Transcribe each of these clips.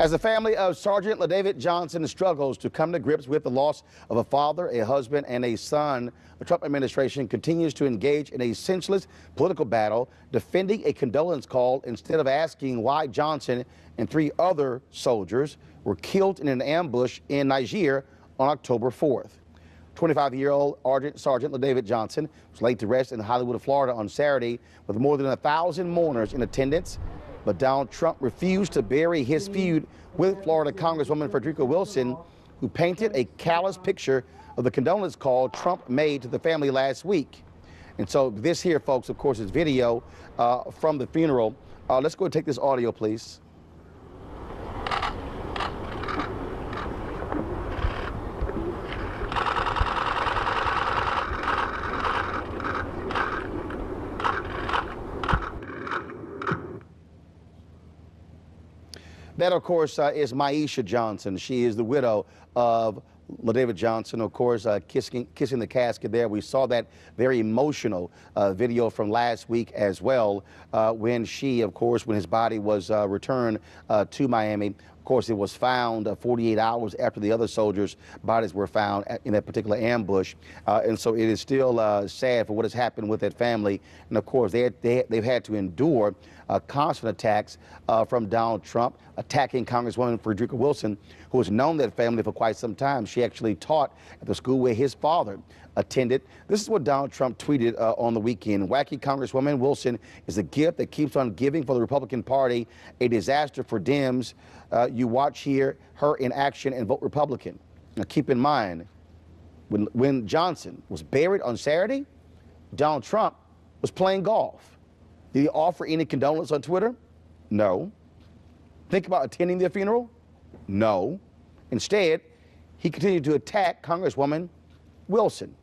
As the family of Sergeant LaDavid Johnson struggles to come to grips with the loss of a father, a husband, and a son, the Trump administration continues to engage in a senseless political battle, defending a condolence call instead of asking why Johnson and 3 other soldiers were killed in an ambush in Niger on October 4th. 25-year-old Sergeant LaDavid Johnson was laid to rest in Hollywood, Florida on Saturday with more than 1,000 mourners in attendance. But Donald Trump refused to bury his feud with Florida Congresswoman Frederica Wilson, who painted a callous picture of the condolence call Trump made to the family last week. And so this here, folks, of course, is video from the funeral. Let's go and take this audio, please. That, of course, is Maisha Johnson. She is the widow of LaDavid Johnson, of course, kissing the casket there. We saw that very emotional video from last week as well, when she, of course, when his body was returned to Miami. Of course, it was found 48 hours after the other soldiers' bodies were found in that particular ambush. And so it is still sad for what has happened with that family. And of course, they've had to endure constant attacks from Donald Trump, attacking Congresswoman Frederica Wilson, who has known that family for quite some time. She actually taught at the school where his father attended. This is what Donald Trump tweeted on the weekend. Wacky Congresswoman Wilson is a gift that keeps on giving for the Republican Party, a disaster for Dems. You watch here her in action and vote Republican. Now keep in mind, when Johnson was buried on Saturday, Donald Trump was playing golf. Did he offer any condolence on Twitter? No. Think about attending their funeral? No. Instead, he continued to attack Congresswoman Wilson.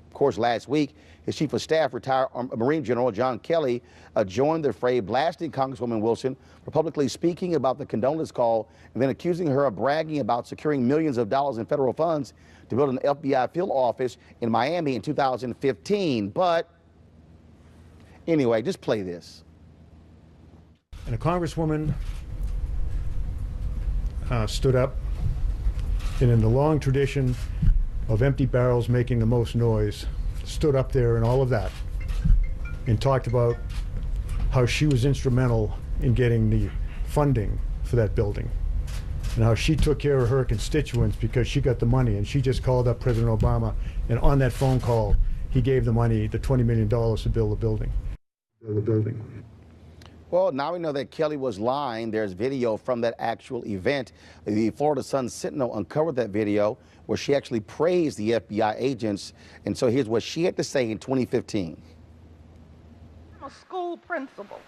Of course, last week, his chief of staff, retired Marine General John Kelly, joined the fray, blasting Congresswoman Wilson for publicly speaking about the condolence call and then accusing her of bragging about securing millions of dollars in federal funds to build an FBI field office in Miami in 2015. But anyway, just play this. And a congresswoman stood up, and in the long tradition of empty barrels making the most noise, stood up there and all of that, and talked about how she was instrumental in getting the funding for that building, and how she took care of her constituents because she got the money, and she just called up President Obama, and on that phone call, he gave the money, the $20 million to build the building. Well, now we know that Kelly was lying. There's video from that actual event. The Florida Sun-Sentinel uncovered that video where she actually praised the FBI agents. And so here's what she had to say in 2015. I'm a school principal.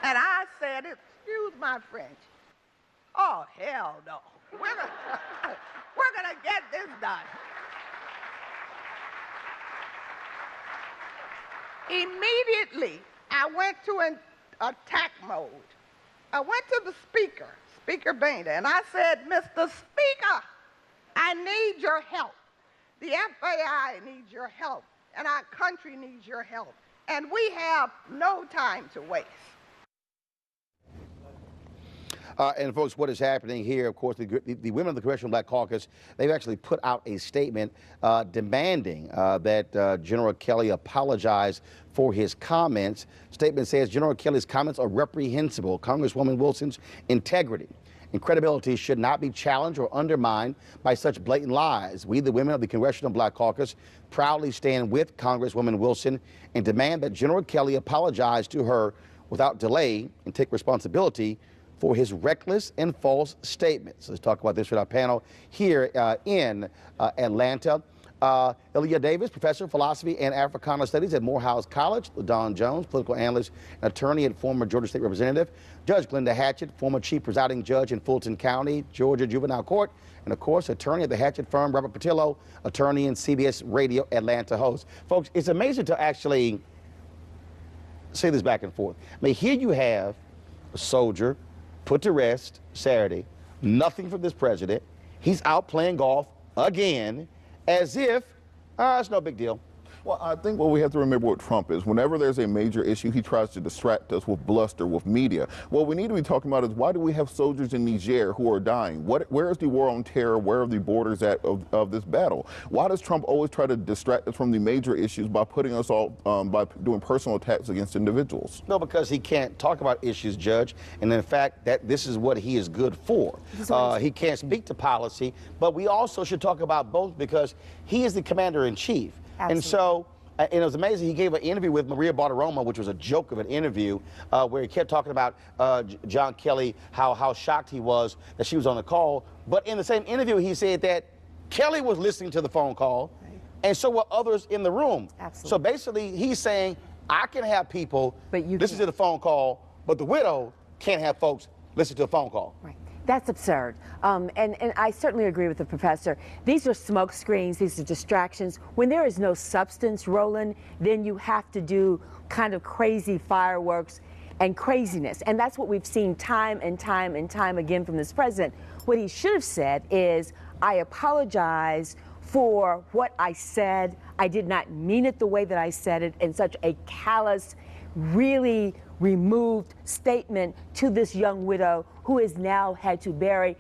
And I said, excuse my French, oh, hell no. We're gonna get this done. Immediately, I went to an attack mode. I went to the Speaker Boehner, and I said, Mr. Speaker, I need your help. The FBI needs your help, and our country needs your help, and we have no time to waste. And folks, what is happening here, of course, the women of the Congressional Black Caucus, they've actually put out a statement demanding that General Kelly apologize for his comments. Statement says General Kelly's comments are reprehensible. Congresswoman Wilson's integrity and credibility should not be challenged or undermined by such blatant lies. We, the women of the Congressional Black Caucus, proudly stand with Congresswoman Wilson and demand that General Kelly apologize to her without delay and take responsibility for his reckless and false statements. Let's talk about this with our panel here in Atlanta. Ilya Davis, professor of philosophy and Africana studies at Morehouse College. LaDon Jones, political analyst and attorney and former Georgia State Representative. Judge Glenda Hatchett, former chief presiding judge in Fulton County, Georgia Juvenile Court. And of course, attorney at the Hatchett firm, Robert Patillo, attorney and CBS Radio Atlanta host. Folks, it's amazing to actually say this back and forth. I mean, here you have a soldier put to rest Saturday, nothing from this president. He's out playing golf again, as if, it's no big deal. Well, I think what we have to remember with Trump is whenever there's a major issue, he tries to distract us with bluster, with media. What we need to be talking about is why do we have soldiers in Niger who are dying? Where is the war on terror? Where are the borders of this battle? Why does Trump always try to distract us from the major issues by putting us all, by doing personal attacks against individuals? No, because he can't talk about issues, Judge, and in fact, that this is what he is good for. He can't speak to policy, but we also should talk about both because he is the commander-in-chief. Absolutely. And so, and it was amazing, he gave an interview with Maria Bartiromo, which was a joke of an interview, where he kept talking about John Kelly, how shocked he was that she was on the call. But in the same interview, he said that Kelly was listening to the phone call, and so were others in the room. Absolutely. So basically, he's saying, I can have people listen to the phone call, but the widow can't have folks listen to a phone call. Right. That's absurd. And I certainly agree with the professor. These are smoke screens. These are distractions. When there is no substance, Roland, then you have to do kind of crazy fireworks and craziness. And that's what we've seen time and time and time again from this president. What he should have said is, I apologize for what I said. I did not mean it the way that I said it, in such a callous, really removed statement to this young widow who has now had to bury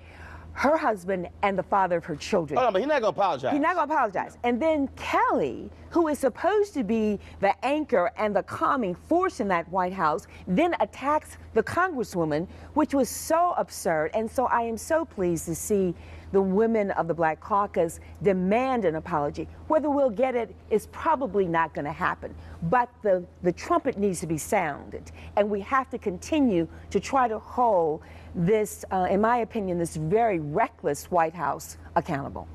her husband and the father of her children. Oh, but he's not going to apologize. He's not going to apologize. And then Kelly, who is supposed to be the anchor and the calming force in that White House, then attacks the Congresswoman, which was so absurd. And so I am so pleased to see the women of the Black Caucus demand an apology. Whether we'll get it is probably not going to happen. But the trumpet needs to be sounded. And we have to continue to try to hold this, in my opinion, this very reckless White House accountable.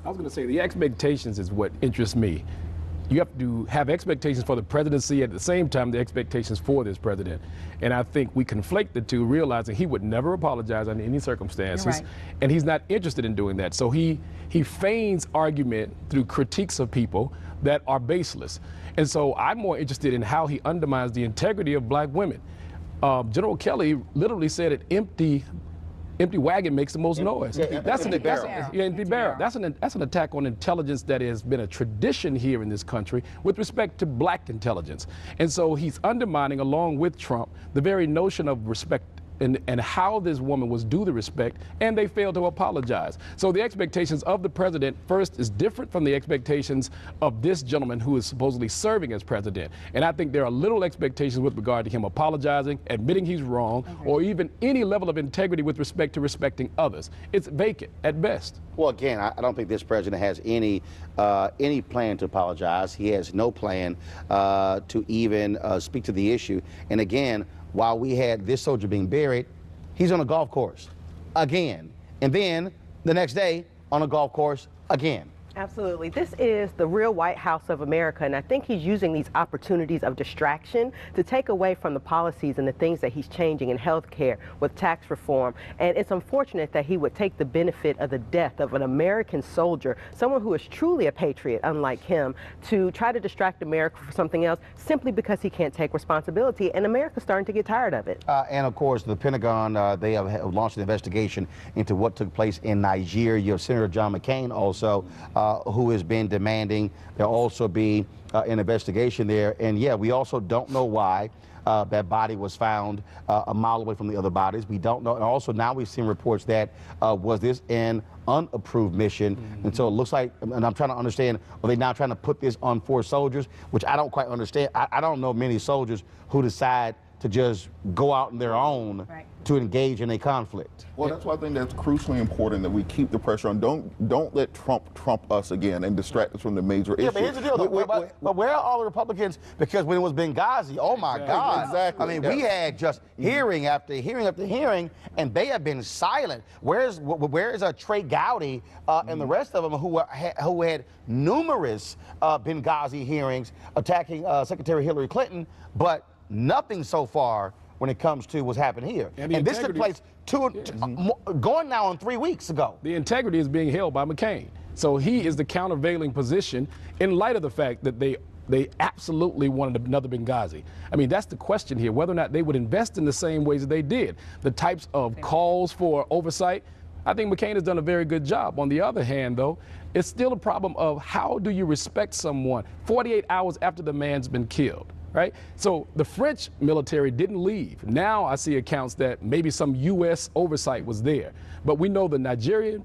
I was going to say the expectations is what interests me. You have to have expectations for the presidency, at the same time the expectations for this president. And I think we conflate the two, realizing he would never apologize under any circumstances, and he's not interested in doing that. So he feigns argument through critiques of people that are baseless. And so I'm more interested in how he undermines the integrity of black women. General Kelly literally said an empty wagon makes the most noise. That's an empty barrel. That's an attack on intelligence that has been a tradition here in this country with respect to black intelligence. And so he's undermining, along with Trump, the very notion of respect and how this woman was due the respect, and they failed to apologize. So the expectations of the president, first, is different from the expectations of this gentleman who is supposedly serving as president. And I think there are little expectations with regard to him apologizing, admitting he's wrong, or even any level of integrity with respect to respecting others. It's vacant at best. Well, again, I don't think this president has any plan to apologize. He has no plan to even speak to the issue. And again, while we had this soldier being buried, he's on a golf course again. And then the next day on a golf course again. Absolutely. This is the real White House of America, and I think he's using these opportunities of distraction to take away from the policies and the things that he's changing in health care with tax reform. And it's unfortunate that he would take the benefit of the death of an American soldier, someone who is truly a patriot, unlike him, to try to distract America for something else simply because he can't take responsibility, and America's starting to get tired of it. And of course, the Pentagon, they have launched an investigation into what took place in Niger. You have Senator John McCain also, who has been demanding there also be an investigation there. And yeah, we also don't know why that body was found a mile away from the other bodies. We don't know. And also now we've seen reports that was this an unapproved mission? And so it looks like, and I'm trying to understand, are they now trying to put this on 4 soldiers, which I don't quite understand. I don't know many soldiers who decide to just go out on their own to engage in a conflict. Well, that's why I think that's crucially important that we keep the pressure on. Don't let Trump us again and distract us from the major issues. Yeah, but here's the deal. But where are all the Republicans? Because when it was Benghazi, oh my God. Exactly. I mean, we had just hearing after hearing after hearing, and they have been silent. Where is Trey Gowdy and the rest of them who had numerous Benghazi hearings attacking Secretary Hillary Clinton, but nothing so far when it comes to what's happened here. And this took place going now on 3 weeks ago. The integrity is being held by McCain. So he is the countervailing position in light of the fact that they absolutely wanted another Benghazi. I mean, that's the question here, whether or not they would invest in the same ways that they did. The types of calls for oversight, I think McCain has done a very good job. On the other hand, though, it's still a problem of how do you respect someone 48 hours after the man's been killed, right? So the French military didn't leave. Now I see accounts that maybe some U.S. oversight was there. But we know the Nigerian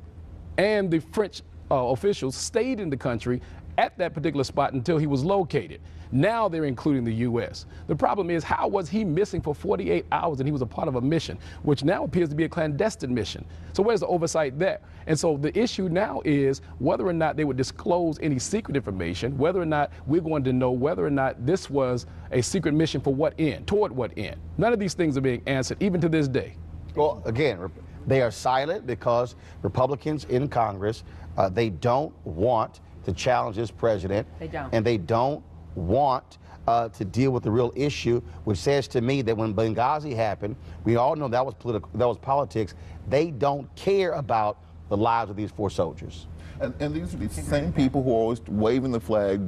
and the French officials stayed in the country at that particular spot until he was located. Now they're including the U.S. The problem is, how was he missing for 48 hours and he was a part of a mission, which now appears to be a clandestine mission? So where's the oversight there? And so the issue now is whether or not they would disclose any secret information, whether or not we're going to know whether or not this was a secret mission for what end, toward what end. None of these things are being answered, even to this day. Well, again, they are silent because Republicans in Congress, they don't want to challenge this president. They don't. And they don't want to deal with the real issue, which says to me that when Benghazi happened, we all know that was political, that was politics. They don't care about the lives of these 4 soldiers. And these are the same people who are always waving the flag,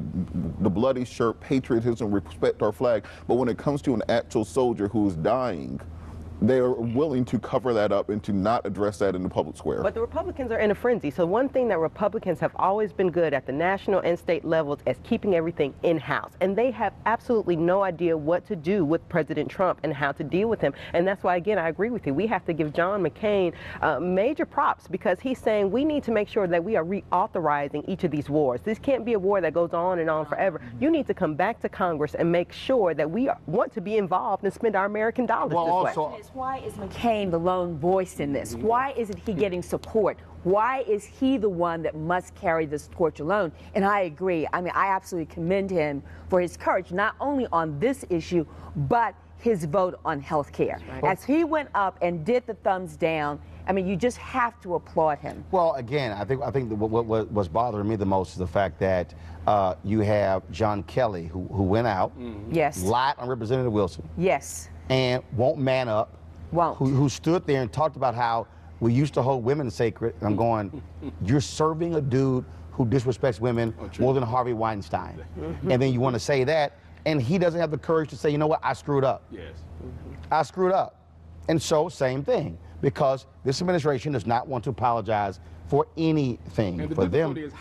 the bloody shirt, patriotism, respect our flag. But when it comes to an actual soldier who is dying, they are willing to cover that up and to not address that in the public square. But the Republicans are in a frenzy. So one thing that Republicans have always been good at the national and state levels is keeping everything in-house. And they have absolutely no idea what to do with President Trump and how to deal with him. And that's why, again, I agree with you. We have to give John McCain major props, because he's saying we need to make sure that we are reauthorizing each of these wars. This can't be a war that goes on and on forever. You need to come back to Congress and make sure that we want to be involved and spend our American dollars this way. Why is McCain the lone voice in this? Why isn't he getting support? Why is he the one that must carry this torch alone? And I agree. I mean, I absolutely commend him for his courage, not only on this issue, but his vote on health care. Right. As he went up and did the thumbs down, I mean, you just have to applaud him. Well, again, I think what's bothering me the most is the fact that you have John Kelly, who went out, yes, lied on Representative Wilson, yes, and won't man up, who stood there and talked about how we used to hold women sacred. And I'm going, you're serving a dude who disrespects women more than Harvey Weinstein, and then you want to say that, and he doesn't have the courage to say, you know what, I screwed up. Yes, I screwed up. And so, same thing, because this administration does not want to apologize for anything. And the for difficulty them, is,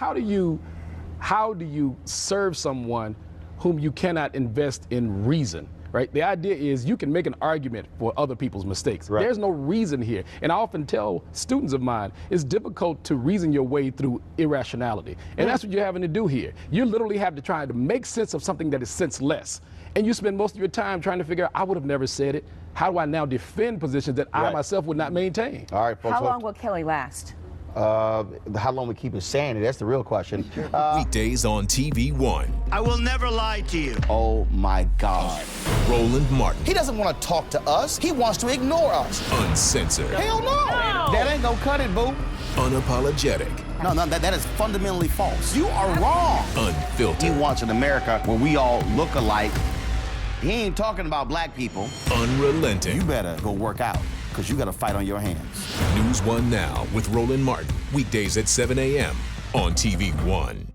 how do you serve someone whom you cannot invest in reason? Right? The idea is you can make an argument for other people's mistakes. Right. There's no reason here. And I often tell students of mine, it's difficult to reason your way through irrationality. And that's what you're having to do here. You literally have to try to make sense of something that is senseless. And you spend most of your time trying to figure out, I would have never said it. How do I now defend positions that I myself would not maintain? All right, folks. How long will Kelly last? How long we keep his sanity, that's the real question. Weekdays on TV One. I will never lie to you. Oh my God. Roland Martin. He doesn't want to talk to us. He wants to ignore us. Uncensored. Hell no. That ain't gonna cut it, boo. Unapologetic. No, that is fundamentally false. You are wrong. Unfiltered. He wants an America where we all look alike. He ain't talking about black people. Unrelenting. You better go work out, because you got a fight on your hands. NewsOne Now with Roland Martin. Weekdays at 7 a.m. on TV One.